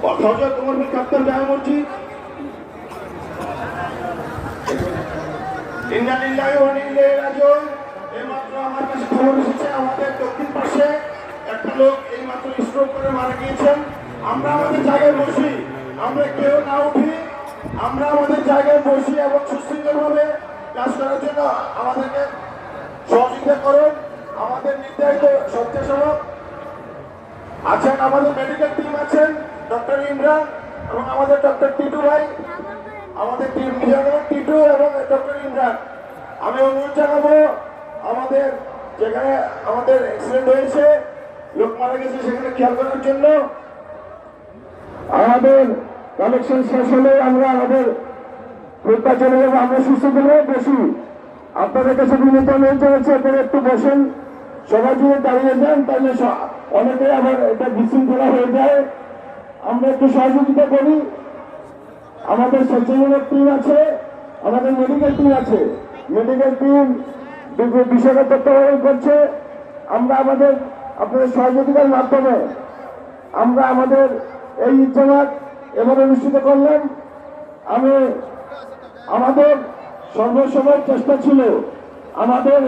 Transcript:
সহযোগ তোমার কাপ্তান জামা মসজিদ এইমাত্র আমার কাছে খবর এসেছে আমাদের দক্ষিণ পাশে একটা লোক এইমাত্র স্ট্রোক করে মারা গিয়েছেন। আমরা আমাদের জায়গায় বসি, আমরা কেউ না উঠি, আমরা আমাদের জায়গায় বসি এবং সুশৃঙ্খলভাবে কাজ করার জন্য আমাদেরকে সহযোগিতা করুন। আমাদের নির্ধারিত স্বেচ্ছাসেবক আছেন, আমাদের মেডিকেল টিম আছেন, ডক্টর ইমরান এবং আমাদের ডক্টর টিটু ভাই, আমাদের টিম টিটু এবং ডক্টর ইমরান। আমি অনুরোধ জানাবো আমাদের যেখানে আমাদের অ্যাক্সিডেন্ট হয়েছে, লোক মারা গেছে, সেখানে খেয়াল করার জন্য। আমাদের কালেকশন শেষ হলে আমরা আমাদের প্রত্যা চলে যাবো। আমরা সুস্থ করে বসি। আপনাদের কাছে বিনীত অনুরোধ জানাচ্ছি আপনারা একটু বসেন, সবাই যদি দাঁড়িয়ে যান তাহলে অনেকে আবার এটা বিশৃঙ্খলা হয়ে যায়। আমরা একটু সহযোগিতা করি। আমাদের স্বেচ্ছাসেবক টিম আছে, আমাদের মেডিকেল টিম আছে, মেডিকেল টিম বিষয়টা তত্ত্বাবধান করছে। আমরা আপনাদের সহযোগিতার মাধ্যমে আমরা আমাদের এই ইজ্তেমাত এবার অনুষ্ঠিত করলাম। আমাদের সর্বসময় চেষ্টা ছিল আমাদের